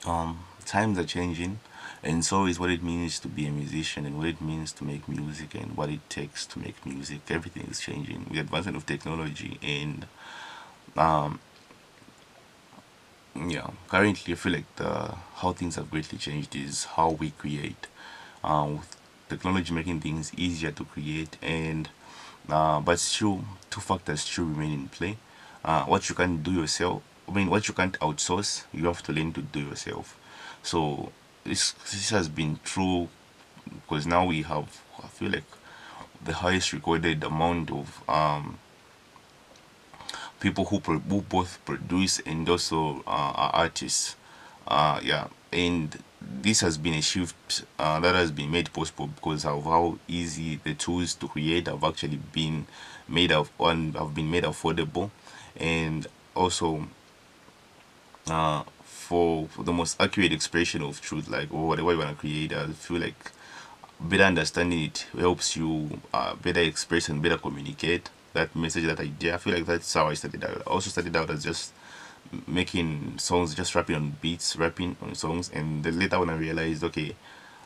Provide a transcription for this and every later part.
Times are changing, and so is what it means to be a musician and what it means to make music and what it takes to make music. Everything is changing with the advancement of technology, and um, yeah, currently I feel like the how things have greatly changed is how we create. With technology making things easier to create, and but still, two factors still remain in play. What you can do yourself, I mean, what you can't outsource, you have to learn to do yourself. So this has been true because now we have, I feel like, the highest recorded amount of people who both produce and also are artists. Yeah, and this has been a shift that has been made possible because of how easy the tools to create have actually been made of and have been made affordable, and also for the most accurate expression of truth, like or whatever you want to create. I feel like better understanding it helps you better express and better communicate that message, that idea. I feel like that's how I started out. I also started out as just making songs, just rapping on beats, rapping on songs, and then later when I realized, okay,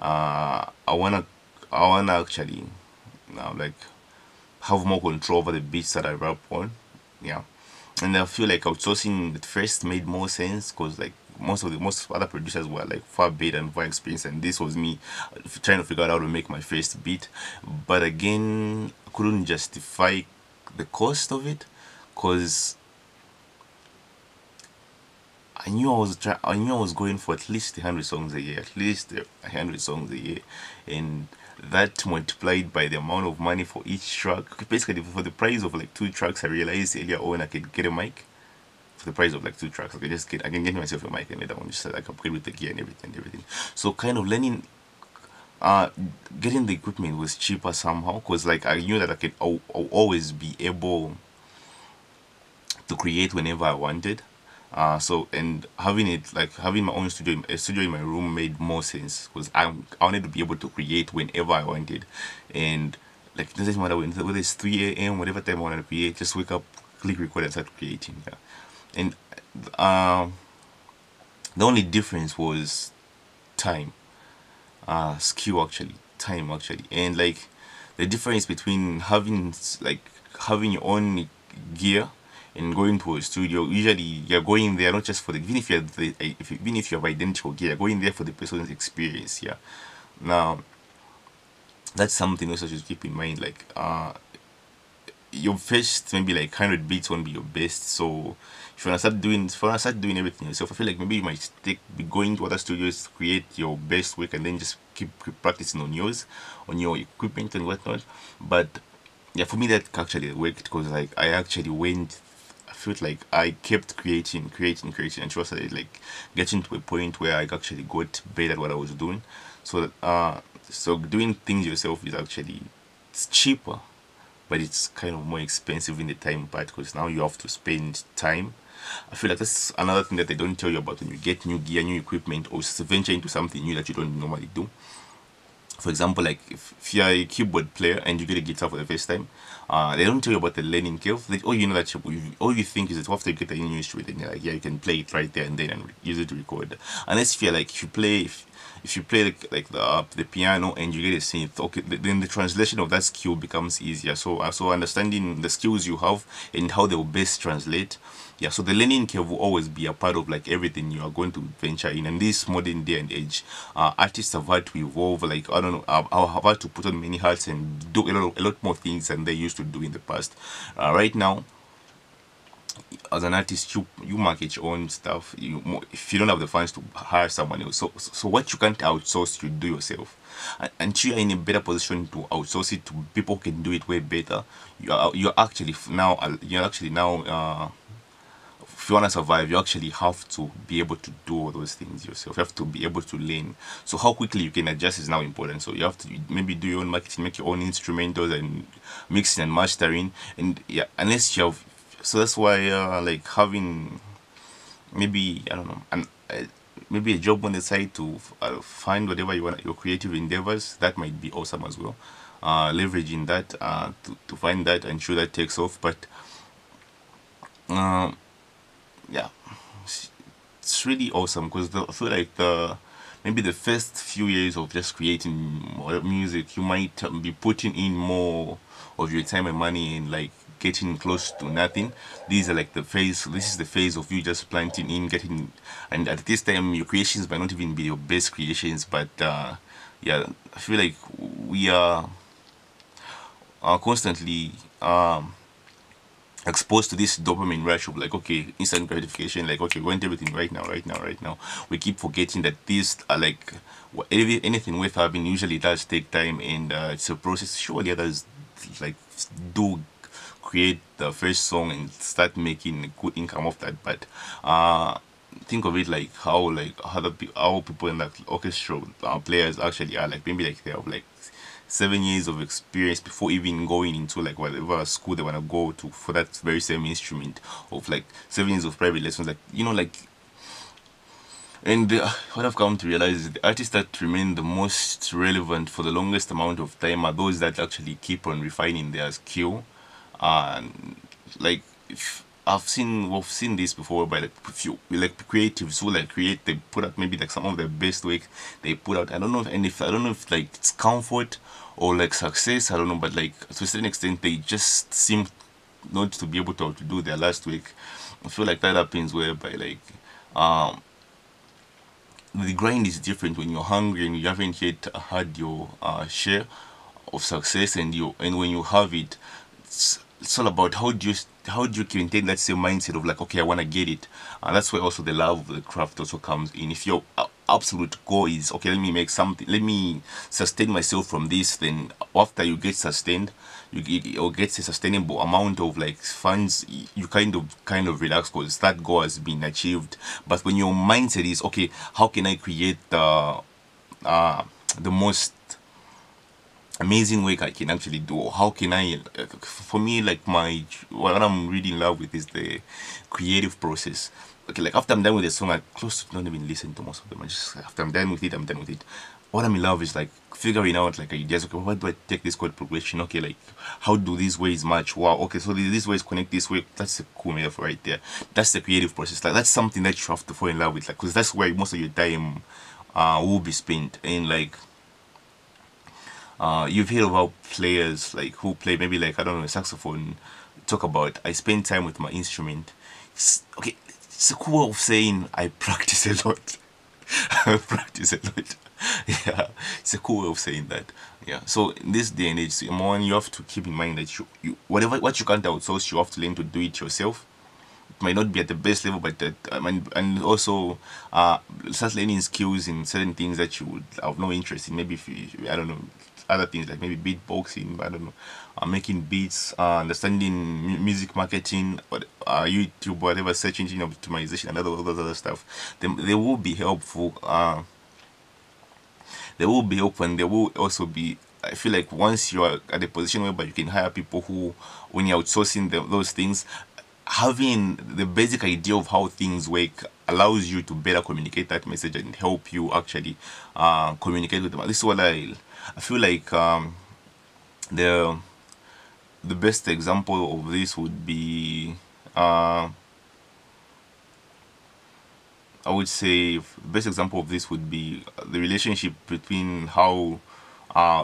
I wanna actually like have more control over the beats that I rap on. Yeah, and I feel like outsourcing at first made more sense because like most other producers were like far better and far experienced, and this was me trying to figure out how to make my first beat. But again, I couldn't justify the cost of it because I knew I was going for at least 100 songs a year, at least 100 songs a year, and that multiplied by the amount of money for each track. Basically, for the price of like two tracks, I realized earlier on I could get a mic. For the price of like two tracks, I can get myself a mic and later on just like upgrade with the gear and everything. So kind of learning, uh, getting the equipment was cheaper somehow because like I knew that I'll always be able to create whenever I wanted. So and having it like having my own studio, a studio in my room made more sense because I wanted to be able to create whenever I wanted, and like it doesn't matter whether it's 3 a.m. whatever time I want to create, just wake up, click record and start creating. Yeah, and um, the only difference was time, skill actually, time actually, and like the difference between like having your own gear and going to a studio. Usually, you're going there not just for the even if you're the if even if you have identical gear, you're going there for the person's experience. Yeah. Now that's something also to keep in mind. Like your first maybe like 100 beats won't be your best. So if you wanna start doing everything yourself, I feel like maybe you might be going to other studios to create your best work and then just keep practicing on yours, on your equipment and whatnot. But yeah, for me that actually worked because like I actually went. I felt like I kept creating, and trust started like getting to a point where I actually got better at what I was doing. So so doing things yourself is actually it's cheaper, but it's kind of more expensive in the time part because now you have to spend time. I feel like that's another thing that they don't tell you about when you get new gear, new equipment, or venture into something new that you don't normally do. For example, like if you're a keyboard player and you get a guitar for the first time, they don't tell you about the learning curve. All you know that all you think is that after you get the new instrument, and you're like, yeah, you can play it right there and then and use it to record. Unless if you're like if you play the piano and you get a synth, okay, then the translation of that skill becomes easier. So understanding the skills you have and how they will best translate. Yeah, so the learning curve will always be a part of like everything you are going to venture in. And this modern day and age, artists have had to evolve. Like I don't know, have had to put on many hats and do a lot more things than they used to do in the past. Right now, as an artist, you market your own stuff. If you don't have the funds to hire someone else, so what you can't outsource, you do yourself. And you are in a better position to outsource it to people who can do it way better. You're actually now if you want to survive, you actually have to be able to do all those things yourself. You have to be able to learn. So how quickly you can adjust is now important. So you have to maybe do your own marketing, make your own instrumentals and mixing and mastering. And yeah, unless you have, so that's why like having maybe I don't know, maybe a job on the side to find whatever you want your creative endeavors. That might be awesome as well. Leveraging that to find that and sure that takes off. But uh, yeah, it's really awesome because I feel like the maybe the first few years of just creating music, you might be putting in more of your time and money and like getting close to nothing. These are like the phase. This is the phase of you just planting in, getting, and at this time your creations might not even be your best creations, but yeah, I feel like we are constantly exposed to this dopamine rush of like, okay, instant gratification, like, okay, we want everything right now, right now, right now. We keep forgetting that these are like anything worth having usually does take time, and it's a process. Sure, the others like do create the first song and start making good income off that, but think of it like how people in like orchestral players actually are, like maybe like they have like 7 years of experience before even going into like whatever school they want to go to for that very same instrument, of like 7 years of private lessons, like, you know, like. And what I've come to realize is the artists that remain the most relevant for the longest amount of time are those that actually keep on refining their skill. And like, if we've seen this before by like few like creatives who like create, they put out maybe like some of their best work they put out. I don't know if, and if I don't know if like it's comfort or like success, I don't know, but like to a certain extent they just seem not to be able to do their last week. I feel like that happens whereby like um the grind is different when you're hungry and you haven't yet had your share of success, and when you have it, it's all about how do you maintain that same mindset of like, okay, I want to get it. And that's where also the love of the craft also comes in. If your absolute goal is, okay, let me make something, let me sustain myself from this, then after you get sustained, or get a sustainable amount of like funds, you kind of relax because that goal has been achieved. But when your mindset is, okay, how can I create the most amazing work I can actually do? How can I, for me, like what I'm really in love with is the creative process. Okay, like after I'm done with the song, I close to not even listen to most of them. I just, after I'm done with it, I'm done with it. What I'm in love is like figuring out like ideas. Okay, what do I take this chord progression? Okay, like how do these ways match? Wow, okay, so these ways connect this way. That's a cool metaphor right there. That's the creative process. Like that's something that you have to fall in love with, like, because that's where most of your time will be spent. And like you've heard about players like who play maybe like, I don't know, saxophone, talk about, I spend time with my instrument. Okay, it's a cool way of saying I practice a lot. I practice a lot. Yeah, it's a cool way of saying that. Yeah, so in this day and age, so, one, you have to keep in mind that you whatever what you can't outsource, you have to learn to do it yourself. It might not be at the best level, but that and also start learning skills in certain things that you would have no interest in. Maybe if you, I don't know, other things like maybe beatboxing, I don't know, making beats, understanding music marketing, or YouTube, whatever, search engine optimization, and all those other stuff. They will be helpful. They will be helpful, and they will also be. I feel like once you are at a position whereby you can hire people who, when you're outsourcing those things, having the basic idea of how things work allows you to better communicate that message and help you actually communicate with them. This is what I feel like the the best example of this would be I would say the best example of this would be the relationship between how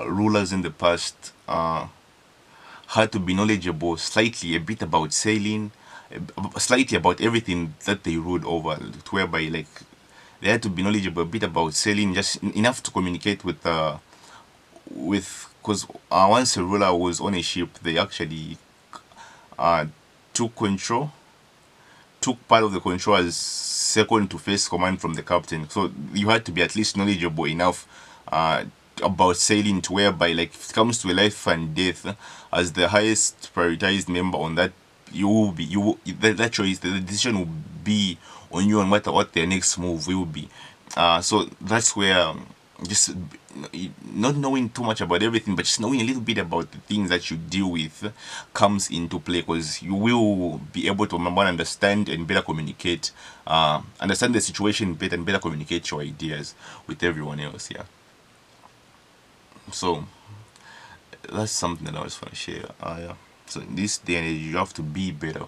rulers in the past had to be knowledgeable slightly a bit about sailing, slightly about everything that they ruled over, to whereby like they had to be knowledgeable a bit about sailing, just enough to communicate with because once a ruler was on a ship, they actually uh, took control, took part of the control as second to first command from the captain. So you had to be at least knowledgeable enough about sailing, to whereby like if it comes to a life and death, as the highest prioritized member on that, you will be that choice, the decision will be on you on what their next move will be. So that's where just not knowing too much about everything, but just knowing a little bit about the things that you deal with comes into play, because you will be able to remember, understand, and better communicate, understand the situation better, and better communicate your ideas with everyone else. Yeah. So that's something that I was going to share. Yeah. So in this day and age, you have to be better.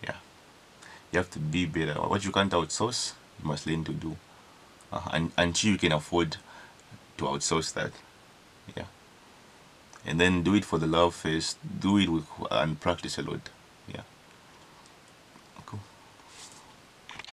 Yeah, you have to be better. What you can't outsource, You must learn to do, and until you can afford to outsource that. Yeah, and then do it for the love first. Do it with and practice a lot.